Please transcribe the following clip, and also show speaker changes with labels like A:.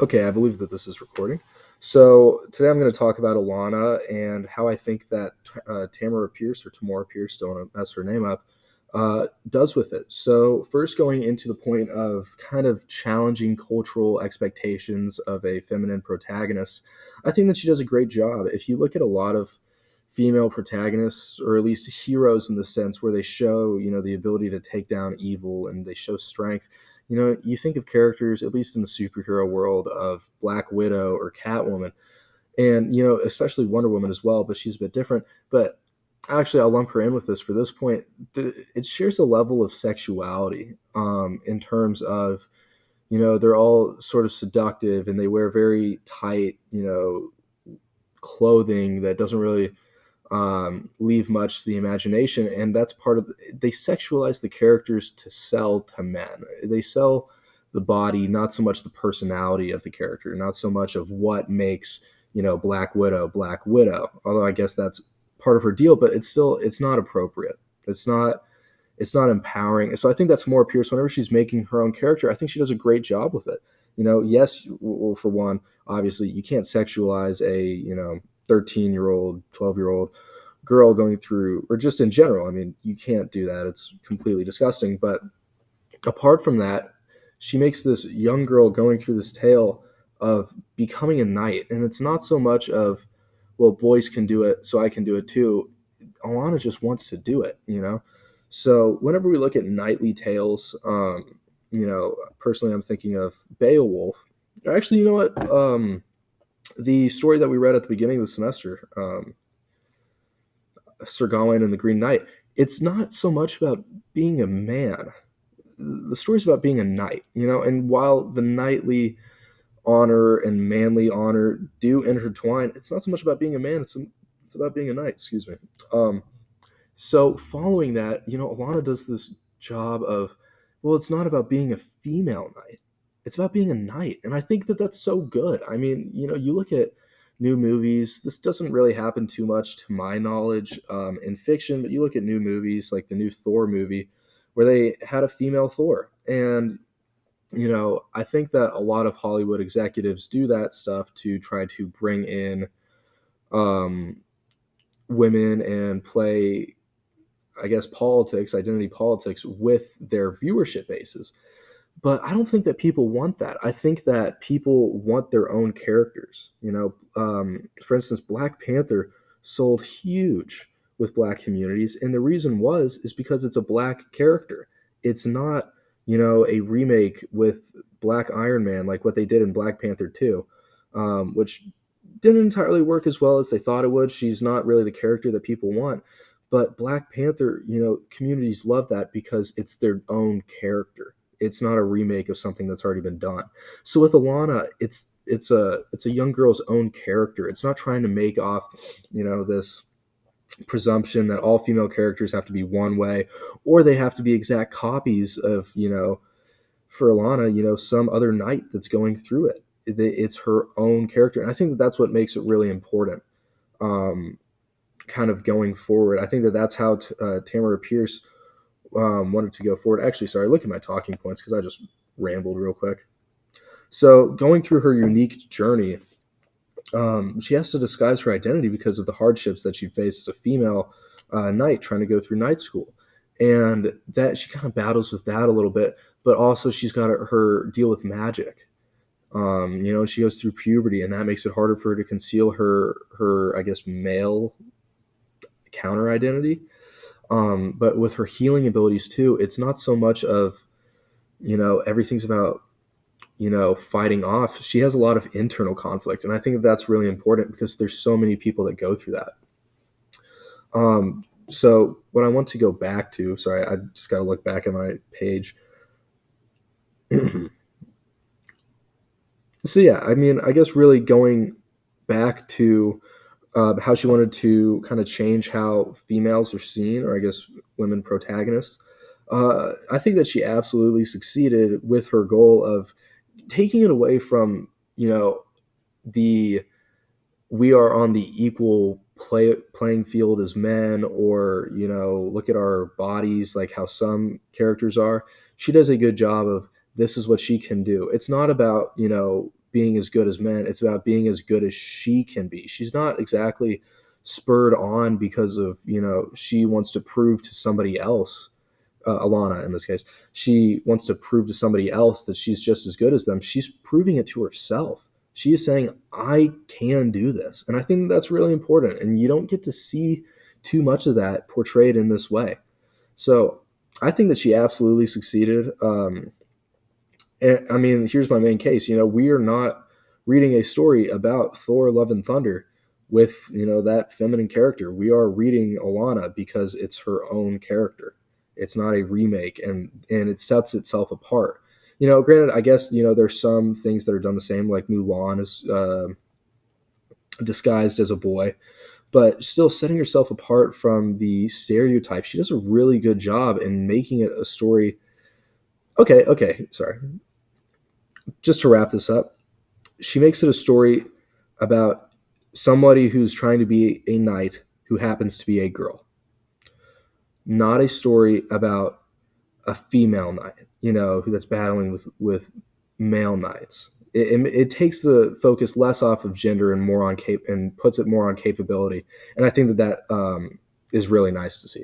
A: Okay, I believe that this is recording. So today I'm going to talk about Alanna and how I think that Tamara Pierce or Tamora Pierce, don't want to mess her name up, does with it. So first, going into the point of kind of challenging cultural expectations of a feminine protagonist, I think that she does a great job. If you look at a lot of female protagonists, or at least heroes in the sense where they show, the ability to take down evil and they show strength. You think of characters, at least in the superhero world, of Black Widow or Catwoman, and especially Wonder Woman as well, but she's a bit different. But actually, I'll lump her in with this for this point. It shares a level of sexuality, in terms of, they're all sort of seductive and they wear very tight, clothing that doesn't really leave much to the imagination, and that's part of. They sexualize the characters to sell to men. They sell the body, not so much the personality of the character, not so much of what makes Black Widow Black Widow. Although I guess that's part of her deal, but it's not appropriate. It's not it's not empowering. So I think that's more Pierce. Whenever she's making her own character, I think she does a great job with it. Yes, well, for one, obviously you can't sexualize a 13-year-old, 12-year-old girl going through, or just in general. I mean, you can't do that. It's completely disgusting. But apart from that, she makes this young girl going through this tale of becoming a knight, and it's not so much of, well, boys can do it, so I can do it too. Alana just wants to do it, So whenever we look at knightly tales, personally, I'm thinking of Beowulf. Actually, you know what? The story that we read at the beginning of the semester, Sir Gawain and the Green Knight. It's not so much about being a man. The story's about being a knight, and while the knightly honor and manly honor do intertwine, it's not so much about being a man, it's about being a knight, excuse me. Um, so following that, Alana does this job of, well, it's not about being a female knight. It's about being a knight. And I think that that's so good. I mean, you look at new movies, this doesn't really happen too much to my knowledge, in fiction, but you look at new movies like the new Thor movie where they had a female Thor. And, I think that a lot of Hollywood executives do that stuff to try to bring in um, women and play, I guess, politics, identity politics with their viewership bases. But I don't think that people want that. I think that people want their own characters. For instance, Black Panther sold huge with black communities, and the reason is because it's a black character. It's not, a remake with Black Iron Man like what they did in Black Panther 2, which didn't entirely work as well as they thought it would. She's not really the character that people want. But Black Panther, communities love that because it's their own character. It's not a remake of something that's already been done. So with Alana, it's a young girl's own character. It's not trying to make off, this presumption that all female characters have to be one way, or they have to be exact copies of, for Alana, some other knight that's going through it. It's her own character, and I think that that's what makes it really important. Um, Kind of going forward, I think that that's how Tamara Pierce wanted to go forward. Actually, sorry, look at my talking points because I just rambled real quick. So, going through her unique journey, she has to disguise her identity because of the hardships that she faced as a female knight trying to go through night school. And that she kind of battles with that a little bit, but also she's got her deal with magic. She goes through puberty, and that makes it harder for her to conceal her I guess, male counter identity. But with her healing abilities too, it's not so much of, everything's about, fighting off. She has a lot of internal conflict, and I think that's really important because there's so many people that go through that. So what I want to go back to, sorry, I just got to look back at my page. So yeah, I mean, I guess really going back to how she wanted to kind of change how females are seen, or I guess women protagonists. I think that she absolutely succeeded with her goal of taking it away from, the we are on the equal playing field as men, or look at our bodies like how some characters are. She does a good job of, this is what she can do. It's not about, being as good as men. It's about being as good as she can be. She's not exactly spurred on because of, she wants to prove to somebody else, Alanna in this case, she wants to prove to somebody else that she's just as good as them. She's proving it to herself. She is saying, I can do this. And I think that's really important. And you don't get to see too much of that portrayed in this way. So I think that she absolutely succeeded. And I mean, here's my main case. We are not reading a story about Thor: Love and Thunder with that feminine character. We are reading Alanna because it's her own character. It's not a remake, and it sets itself apart. Granted, I guess there's some things that are done the same, like Mulan is disguised as a boy, but still setting herself apart from the stereotype. She does a really good job in making it a story. Okay, sorry. Just to wrap this up, she makes it a story about somebody who's trying to be a knight who happens to be a girl, not a story about a female knight, who that's battling with male knights. It takes the focus less off of gender and more on and puts it more on capability, and I think that is really nice to see.